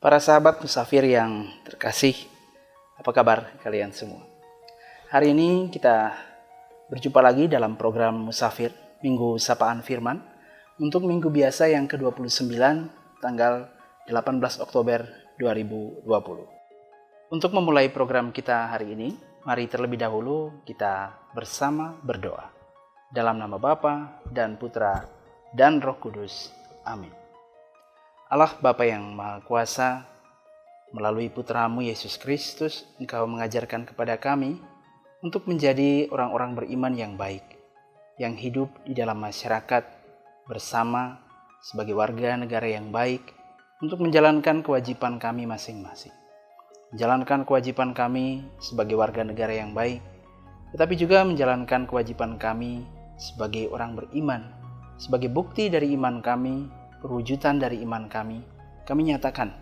Para sahabat musafir yang terkasih, apa kabar kalian semua? Hari ini kita berjumpa lagi dalam program Musafir Minggu Sapaan Firman untuk minggu biasa yang ke-29 tanggal 18 Oktober 2020. Untuk memulai program kita hari ini, mari terlebih dahulu kita bersama berdoa. Dalam nama Bapa dan Putra dan Roh Kudus. Amin. Allah Bapa yang Maha Kuasa, melalui Putra-Mu Yesus Kristus, Engkau mengajarkan kepada kami untuk menjadi orang-orang beriman yang baik, yang hidup di dalam masyarakat bersama sebagai warga negara yang baik untuk menjalankan kewajiban kami masing-masing. Menjalankan kewajiban kami sebagai warga negara yang baik, tetapi juga menjalankan kewajiban kami sebagai orang beriman, sebagai bukti dari iman kami, perwujudan dari iman kami nyatakan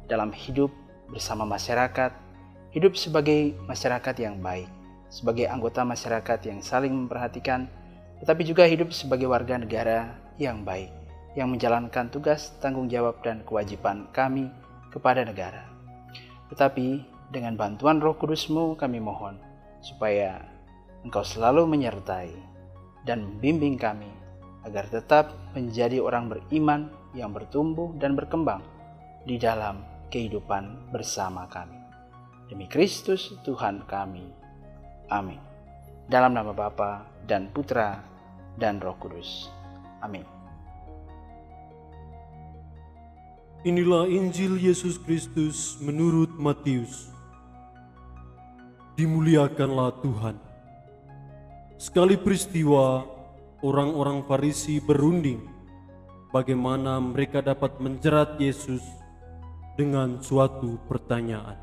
dalam hidup bersama masyarakat, hidup sebagai masyarakat yang baik, sebagai anggota masyarakat yang saling memperhatikan, tetapi juga hidup sebagai warga negara yang baik, yang menjalankan tugas, tanggung jawab, dan kewajiban kami kepada negara. Tetapi dengan bantuan Roh Kudus-Mu kami mohon supaya Engkau selalu menyertai dan membimbing kami agar tetap menjadi orang beriman yang bertumbuh dan berkembang di dalam kehidupan bersama kami. Demi Kristus Tuhan kami. Amin. Dalam nama Bapa dan Putra dan Roh Kudus. Amin. Inilah Injil Yesus Kristus menurut Matius. Dimuliakanlah Tuhan. Sekali peristiwa, orang-orang Farisi berunding bagaimana mereka dapat menjerat Yesus dengan suatu pertanyaan.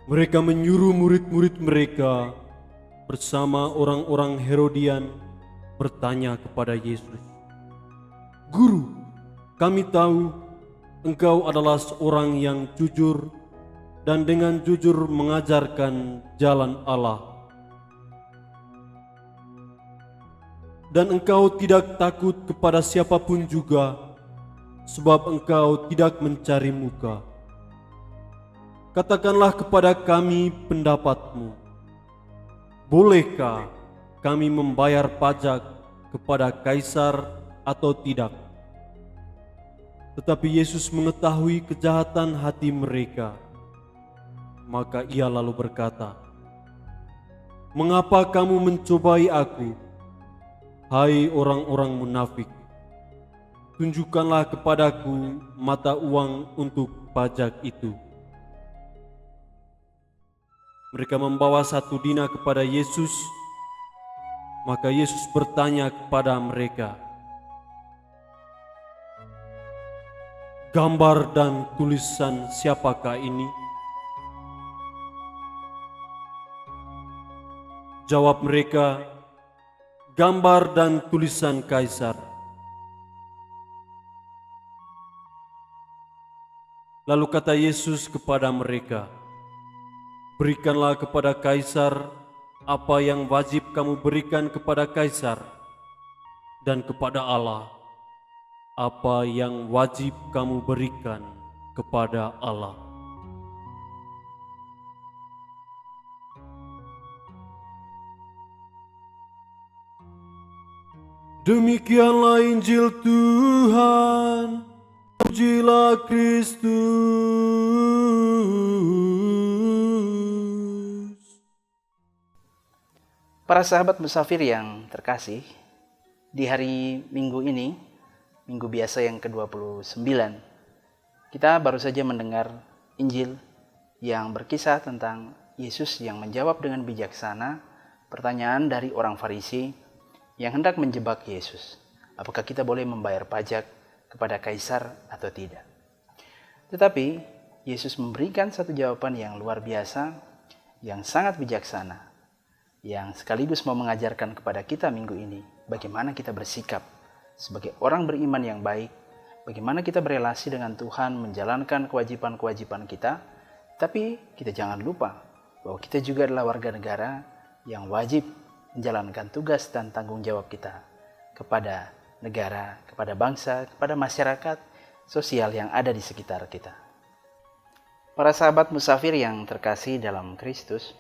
Mereka menyuruh murid-murid mereka bersama orang-orang Herodian bertanya kepada Yesus, "Guru, kami tahu Engkau adalah seorang yang jujur dan dengan jujur mengajarkan jalan Allah. Dan Engkau tidak takut kepada siapapun juga, sebab Engkau tidak mencari muka. Katakanlah kepada kami pendapat-Mu. Bolehkah kami membayar pajak kepada Kaisar atau tidak?" Tetapi Yesus mengetahui kejahatan hati mereka. Maka Ia lalu berkata, "Mengapa kamu mencobai Aku? Hai orang-orang munafik, tunjukkanlah kepadaku mata uang untuk pajak itu." Mereka membawa 1 dinar kepada Yesus. Maka Yesus bertanya kepada mereka, "Gambar dan tulisan siapakah ini?" Jawab mereka, "Gambar dan tulisan Kaisar." Lalu kata Yesus kepada mereka, "Berikanlah kepada Kaisar apa yang wajib kamu berikan kepada Kaisar, dan kepada Allah apa yang wajib kamu berikan kepada Allah." Demikianlah Injil Tuhan. Pujilah Kristus. Para sahabat musafir yang terkasih, di hari Minggu ini, Minggu biasa yang ke-29, kita baru saja mendengar Injil yang berkisah tentang Yesus yang menjawab dengan bijaksana pertanyaan dari orang Farisi yang hendak menjebak Yesus. Apakah kita boleh membayar pajak kepada Kaisar atau tidak? Tetapi Yesus memberikan satu jawaban yang luar biasa, yang sangat bijaksana, yang sekaligus mau mengajarkan kepada kita minggu ini bagaimana kita bersikap sebagai orang beriman yang baik, bagaimana kita berelasi dengan Tuhan, menjalankan kewajiban-kewajiban kita, tapi kita jangan lupa bahwa kita juga adalah warga negara yang wajib menjalankan tugas dan tanggung jawab kita kepada negara, kepada bangsa, kepada masyarakat sosial yang ada di sekitar kita. Para sahabat musafir yang terkasih dalam Kristus,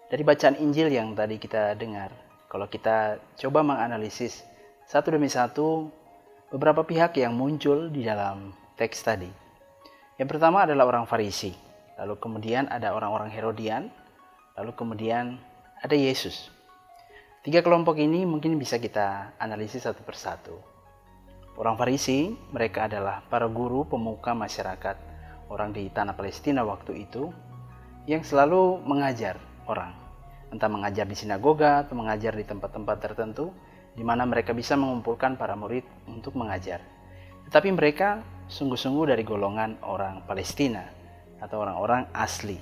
dari bacaan Injil yang tadi kita dengar, kalau kita coba menganalisis satu demi satu beberapa pihak yang muncul di dalam teks tadi. Yang pertama adalah orang Farisi, lalu kemudian ada orang-orang Herodian, lalu kemudian ada Yesus. Tiga kelompok ini mungkin bisa kita analisis satu persatu. Orang Farisi, mereka adalah para guru pemuka masyarakat orang di tanah Palestina waktu itu yang selalu mengajar orang. Entah mengajar di sinagoga atau mengajar di tempat-tempat tertentu di mana mereka bisa mengumpulkan para murid untuk mengajar. Tetapi mereka sungguh-sungguh dari golongan orang Palestina atau orang-orang asli.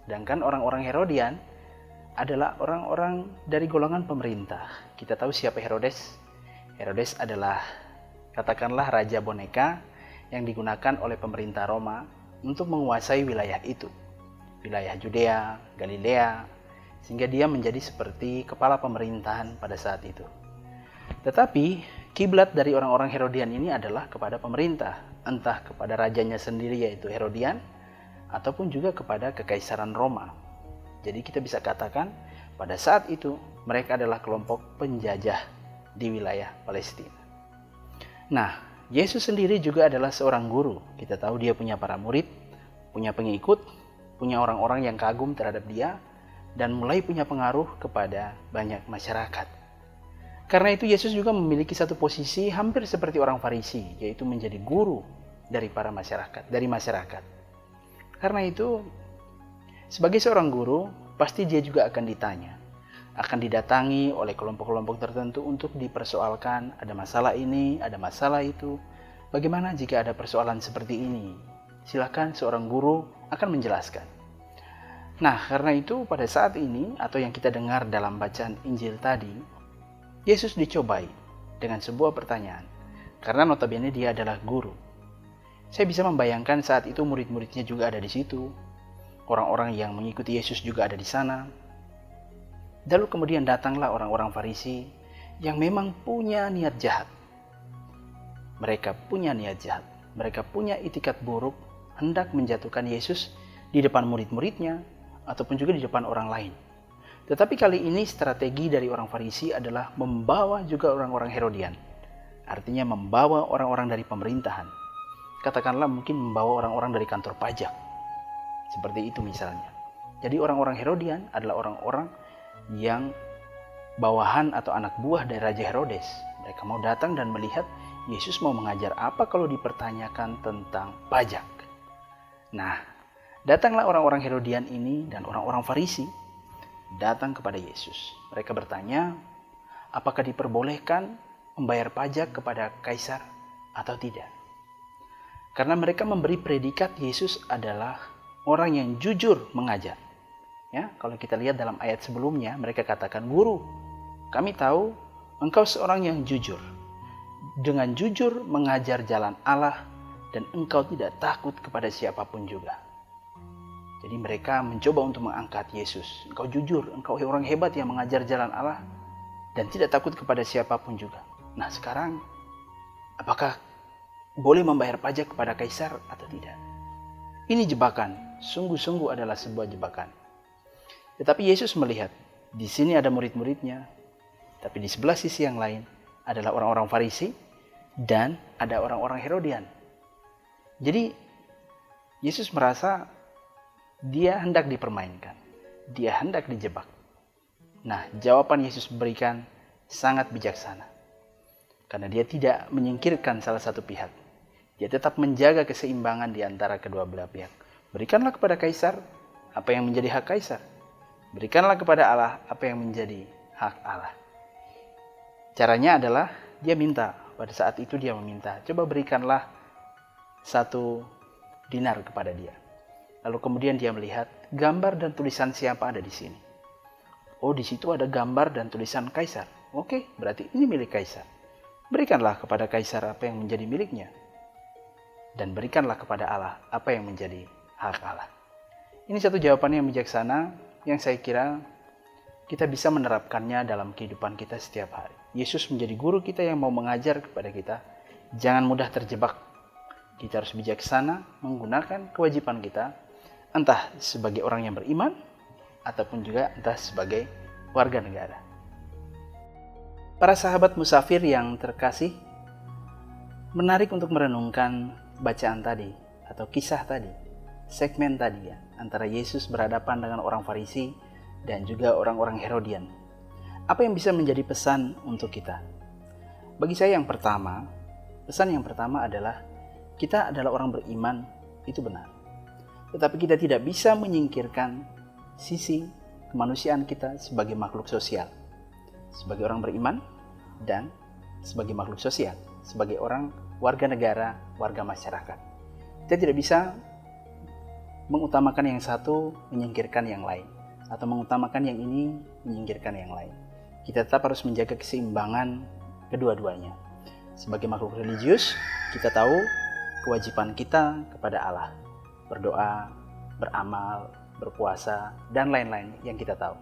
Sedangkan orang-orang Herodian adalah orang-orang dari golongan pemerintah. Kita tahu siapa Herodes? Herodes adalah katakanlah raja boneka yang digunakan oleh pemerintah Roma untuk menguasai wilayah itu, wilayah Judea, Galilea, sehingga dia menjadi seperti kepala pemerintahan pada saat itu. Tetapi kiblat dari orang-orang Herodian ini adalah kepada pemerintah, entah kepada rajanya sendiri yaitu Herodian, ataupun juga kepada kekaisaran Roma. Jadi kita bisa katakan pada saat itu mereka adalah kelompok penjajah di wilayah Palestina. Nah, Yesus sendiri juga adalah seorang guru. Kita tahu dia punya para murid, punya pengikut, punya orang-orang yang kagum terhadap dia, dan mulai punya pengaruh kepada banyak masyarakat. Karena itu Yesus juga memiliki satu posisi hampir seperti orang Farisi, yaitu menjadi guru dari masyarakat. Karena itu, sebagai seorang guru, pasti dia juga akan ditanya, akan didatangi oleh kelompok-kelompok tertentu untuk dipersoalkan, ada masalah ini, ada masalah itu. Bagaimana jika ada persoalan seperti ini? Silakan seorang guru akan menjelaskan. Nah, karena itu pada saat ini, atau yang kita dengar dalam bacaan Injil tadi, Yesus dicobai dengan sebuah pertanyaan. Karena notabene dia adalah guru. Saya bisa membayangkan saat itu murid-muridnya juga ada di situ. Orang-orang yang mengikuti Yesus juga ada di sana. Lalu kemudian datanglah orang-orang Farisi yang memang punya niat jahat. Mereka punya niat jahat. Mereka punya itikat buruk hendak menjatuhkan Yesus di depan murid-muridnya ataupun juga di depan orang lain. Tetapi kali ini strategi dari orang Farisi adalah membawa juga orang-orang Herodian. Artinya membawa orang-orang dari pemerintahan. Katakanlah mungkin membawa orang-orang dari kantor pajak. Seperti itu misalnya. Jadi orang-orang Herodian adalah orang-orang yang bawahan atau anak buah dari Raja Herodes. Mereka mau datang dan melihat Yesus mau mengajar apa kalau dipertanyakan tentang pajak. Nah, datanglah orang-orang Herodian ini dan orang-orang Farisi datang kepada Yesus. Mereka bertanya, apakah diperbolehkan membayar pajak kepada kaisar atau tidak? Karena mereka memberi predikat Yesus adalah orang yang jujur mengajar. Ya, kalau kita lihat dalam ayat sebelumnya, mereka katakan, "Guru, kami tahu engkau seorang yang jujur. Dengan jujur mengajar jalan Allah dan engkau tidak takut kepada siapapun juga." Jadi mereka mencoba untuk mengangkat Yesus. Engkau jujur, engkau orang hebat yang mengajar jalan Allah dan tidak takut kepada siapapun juga. Nah, sekarang apakah boleh membayar pajak kepada kaisar atau tidak? Ini jebakan, sungguh-sungguh adalah sebuah jebakan. Tetapi Yesus melihat, di sini ada murid-muridnya, tapi di sebelah sisi yang lain adalah orang-orang Farisi dan ada orang-orang Herodian. Jadi Yesus merasa dia hendak dipermainkan, dia hendak dijebak. Nah, jawaban Yesus berikan sangat bijaksana. Karena dia tidak menyingkirkan salah satu pihak. Dia tetap menjaga keseimbangan di antara kedua belah pihak. Berikanlah kepada kaisar apa yang menjadi hak kaisar. Berikanlah kepada Allah apa yang menjadi hak Allah. Caranya adalah dia minta, pada saat itu dia meminta, coba berikanlah 1 dinar kepada dia. Lalu kemudian dia melihat gambar dan tulisan siapa ada di sini. Oh, di situ ada gambar dan tulisan kaisar. Oke, berarti ini milik kaisar. Berikanlah kepada kaisar apa yang menjadi miliknya. Dan berikanlah kepada Allah apa yang menjadi hak Allah. Ini satu jawaban yang bijaksana yang saya kira kita bisa menerapkannya dalam kehidupan kita setiap hari. Yesus menjadi guru kita yang mau mengajar kepada kita. Jangan mudah terjebak Kita harus bijaksana menggunakan kewajiban kita, entah sebagai orang yang beriman, ataupun juga entah sebagai warga negara. Para sahabat musafir yang terkasih, menarik untuk merenungkan bacaan tadi, atau kisah tadi, segmen tadi ya, antara Yesus berhadapan dengan orang Farisi dan juga orang-orang Herodian. Apa yang bisa menjadi pesan untuk kita? Bagi saya pesan yang pertama adalah kita adalah orang beriman, itu benar. Tetapi kita tidak bisa menyingkirkan sisi kemanusiaan kita sebagai makhluk sosial. Sebagai orang beriman dan sebagai makhluk sosial, sebagai orang warga negara, warga masyarakat. Kita tidak bisa mengutamakan yang satu, menyingkirkan yang lain. Atau mengutamakan yang ini, menyingkirkan yang lain. Kita tetap harus menjaga keseimbangan kedua-duanya. Sebagai makhluk religius, kita tahu kewajiban kita kepada Allah. Berdoa, beramal, berpuasa, dan lain-lain yang kita tahu.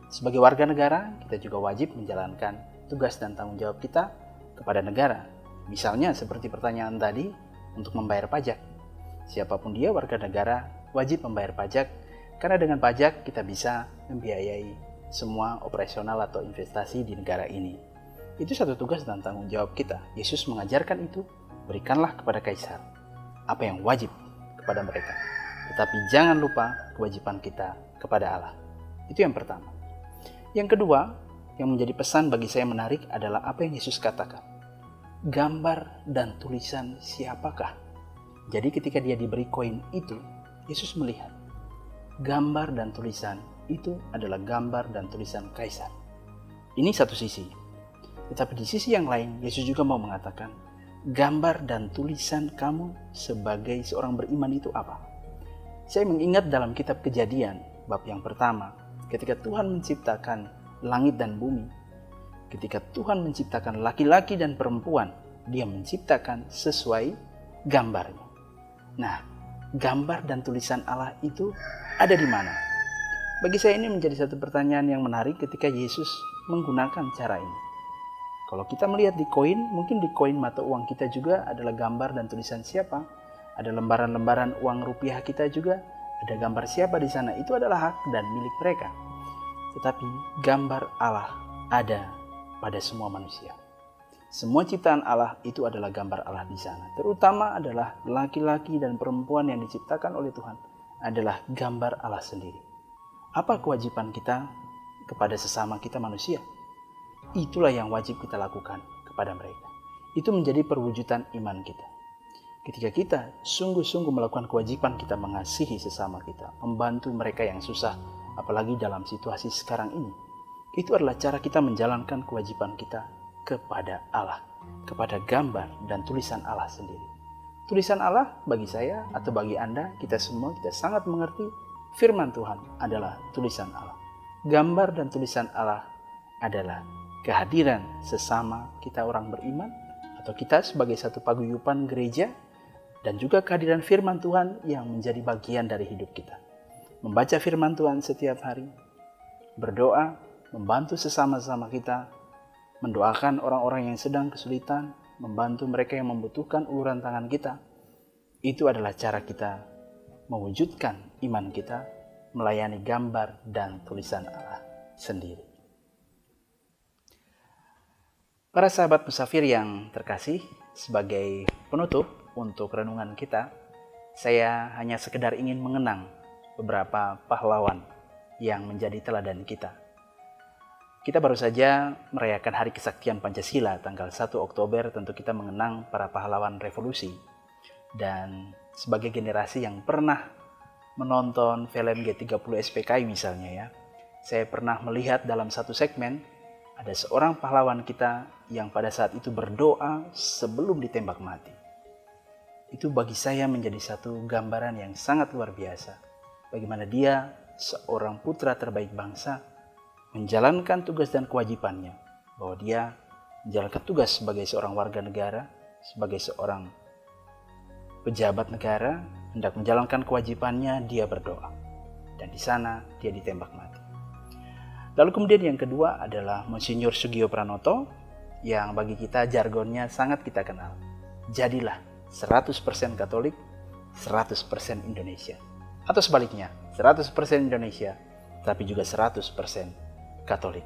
Sebagai warga negara, kita juga wajib menjalankan tugas dan tanggung jawab kita kepada negara. Misalnya seperti pertanyaan tadi, untuk membayar pajak. Siapapun dia warga negara wajib membayar pajak, karena dengan pajak kita bisa membiayai semua operasional atau investasi di negara ini. Itu satu tugas dan tanggung jawab kita. Yesus mengajarkan itu, berikanlah kepada kaisar apa yang wajib kepada mereka. Tetapi jangan lupa kewajiban kita kepada Allah. Itu yang pertama. Yang kedua, yang menjadi pesan bagi saya menarik adalah apa yang Yesus katakan. Gambar dan tulisan siapakah? Jadi ketika dia diberi koin itu, Yesus melihat gambar dan tulisan itu adalah gambar dan tulisan kaisar. Ini satu sisi. Tetapi di sisi yang lain, Yesus juga mau mengatakan, gambar dan tulisan kamu sebagai seorang beriman itu apa? Saya mengingat dalam kitab Kejadian, bab yang pertama, ketika Tuhan menciptakan langit dan bumi, ketika Tuhan menciptakan laki-laki dan perempuan, dia menciptakan sesuai gambarnya. Nah, gambar dan tulisan Allah itu ada di mana? Bagi saya ini menjadi satu pertanyaan yang menarik ketika Yesus menggunakan cara ini. Kalau kita melihat di koin, mungkin di koin mata uang kita juga adalah gambar dan tulisan siapa. Ada lembaran-lembaran uang rupiah kita juga, ada gambar siapa di sana. Itu adalah hak dan milik mereka. Tetapi gambar Allah ada pada semua manusia. Semua ciptaan Allah itu adalah gambar Allah di sana. Terutama adalah laki-laki dan perempuan yang diciptakan oleh Tuhan adalah gambar Allah sendiri. Apa kewajiban kita kepada sesama kita manusia? Itulah yang wajib kita lakukan kepada mereka. Itu menjadi perwujudan iman kita. Ketika kita sungguh-sungguh melakukan kewajiban kita mengasihi sesama kita, membantu mereka yang susah, apalagi dalam situasi sekarang ini, itu adalah cara kita menjalankan kewajiban kita kepada Allah, kepada gambar dan tulisan Allah sendiri. Tulisan Allah bagi saya atau bagi Anda, kita semua kita sangat mengerti firman Tuhan adalah tulisan Allah. Gambar dan tulisan Allah adalah kehadiran sesama kita orang beriman atau kita sebagai satu paguyuban gereja, dan juga kehadiran firman Tuhan yang menjadi bagian dari hidup kita. Membaca firman Tuhan setiap hari, berdoa, membantu sesama-sama kita, mendoakan orang-orang yang sedang kesulitan, membantu mereka yang membutuhkan uluran tangan kita. Itu adalah cara kita mewujudkan iman kita melayani gambar dan tulisan Allah sendiri. Para sahabat musafir yang terkasih, sebagai penutup untuk renungan kita, saya hanya sekedar ingin mengenang beberapa pahlawan yang menjadi teladan kita. Kita baru saja merayakan Hari Kesaktian Pancasila tanggal 1 Oktober, tentu kita mengenang para pahlawan revolusi. Dan sebagai generasi yang pernah menonton film G30 SPKI misalnya ya, saya pernah melihat dalam satu segmen ada seorang pahlawan kita yang pada saat itu berdoa sebelum ditembak mati. Itu bagi saya menjadi satu gambaran yang sangat luar biasa. Bagaimana dia, seorang putra terbaik bangsa, menjalankan tugas dan kewajibannya. Bahwa dia menjalankan tugas sebagai seorang warga negara, sebagai seorang pejabat negara, hendak menjalankan kewajibannya, dia berdoa. Dan di sana dia ditembak mati. Lalu kemudian yang kedua adalah Monsinyur Sugio Pranoto, yang bagi kita jargonnya sangat kita kenal. Jadilah 100% Katolik, 100% Indonesia. Atau sebaliknya, 100% Indonesia, tapi juga 100% Katolik.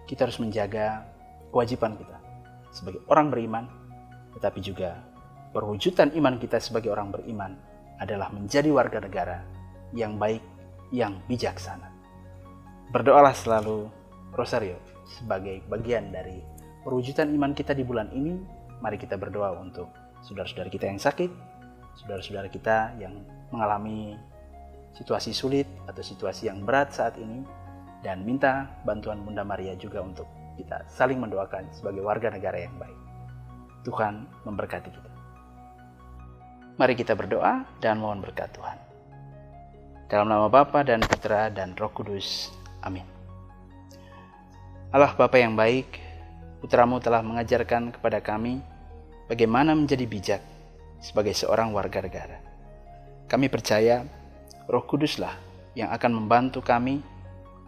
Kita harus menjaga kewajiban kita sebagai orang beriman, tetapi juga perwujudan iman kita sebagai orang beriman adalah menjadi warga negara yang baik, yang bijaksana. Berdoalah selalu Rosario sebagai bagian dari perwujudan iman kita di bulan ini. Mari kita berdoa untuk saudara-saudara kita yang sakit, saudara-saudara kita yang mengalami situasi sulit atau situasi yang berat saat ini, dan minta bantuan Bunda Maria juga untuk kita saling mendoakan sebagai warga negara yang baik. Tuhan memberkati kita. Mari kita berdoa dan mohon berkat Tuhan. Dalam nama Bapa dan Putra dan Roh Kudus. Amin. Allah Bapa yang baik, Putramu telah mengajarkan kepada kami bagaimana menjadi bijak sebagai seorang warga negara. Kami percaya Roh Kuduslah yang akan membantu kami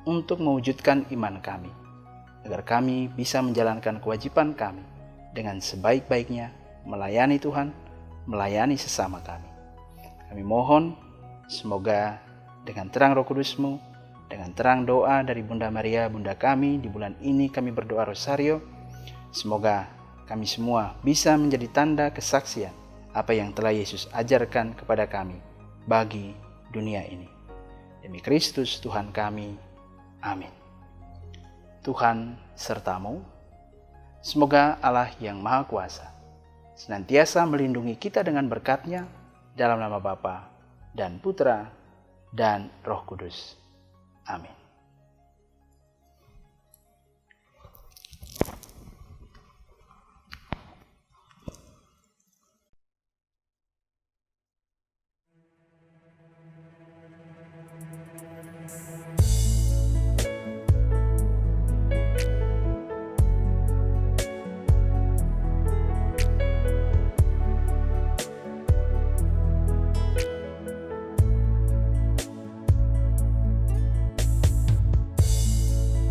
untuk mewujudkan iman kami, agar kami bisa menjalankan kewajiban kami dengan sebaik-baiknya, melayani Tuhan, melayani sesama kami. Kami mohon semoga dengan terang Roh Kudus-Mu, dengan terang doa dari Bunda Maria, Bunda kami, di bulan ini kami berdoa Rosario, semoga kami semua bisa menjadi tanda kesaksian apa yang telah Yesus ajarkan kepada kami bagi dunia ini. Demi Kristus Tuhan kami. Amin. Tuhan sertamu. Semoga Allah yang Maha Kuasa senantiasa melindungi kita dengan berkat-Nya, dalam nama Bapa dan Putra dan Roh Kudus. Amin.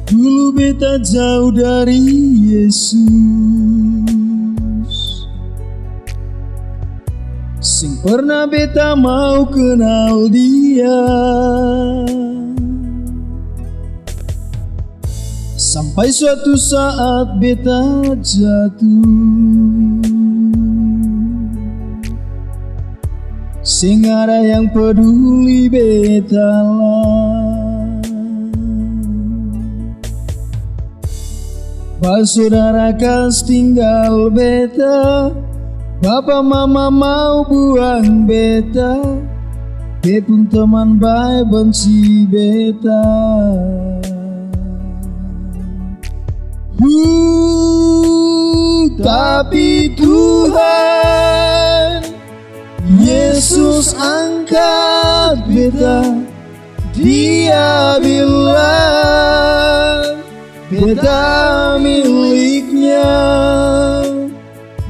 Dulu beta jauh dari Yesus, sing pernah beta mau kenal Dia. Sampai suatu saat beta jatuh, sing ada yang peduli beta lah. Saudara kas tinggal beta, Bapa mama mau buang beta, dia pun teman baik benci beta. Tapi Tuhan Yesus angkat beta, Dia bilang beta miliknya,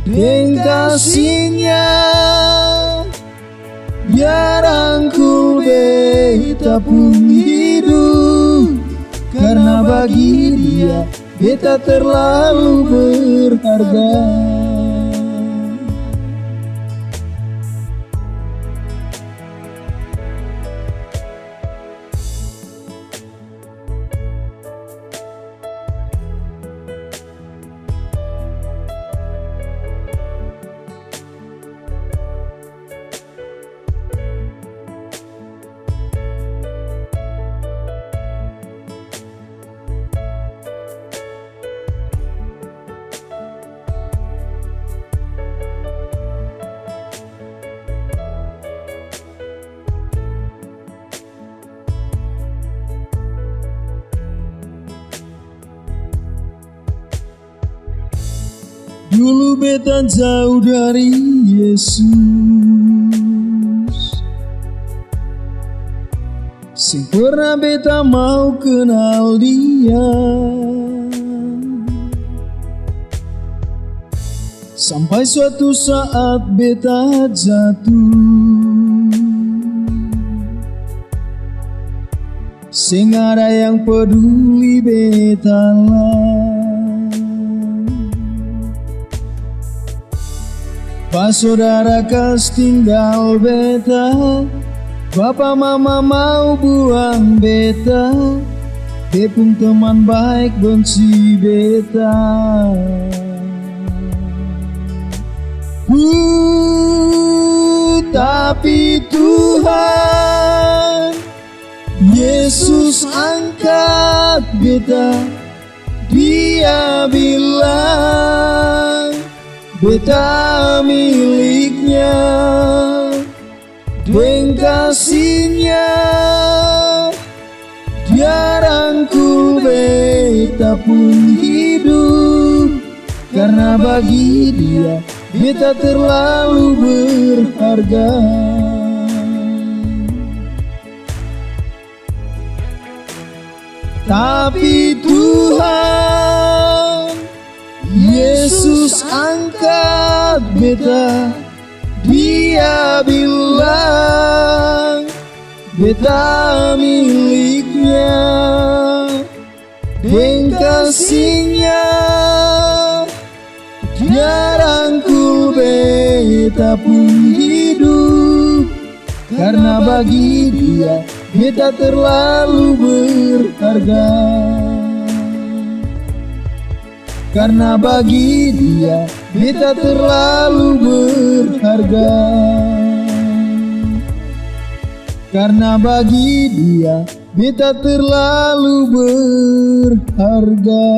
dengan kasihnya Dia rangkul beta pun hidup, karena bagi Dia beta terlalu berharga. Dulu beta jauh dari Yesus, sing pernah beta mau kenal Dia. Sampai suatu saat beta jatuh, sing ada yang peduli beta lah. Pas saudara kas tinggal beta, Papa mama mau buang beta, Tepung teman baik benci beta. Tapi Tuhan Yesus angkat beta. Dia bilang beta miliknya, dengan kasihnya dia rangkul beta pun hidup. Karena bagi dia beta terlalu berharga. Tapi Tuhan Yesus angkat beta. Dia bilang beta miliknya, dengan kasihnya dia rangkul beta pun hidup. Karena bagi dia beta terlalu berharga. Karena bagi dia beta terlalu berharga. Karena bagi dia beta terlalu berharga.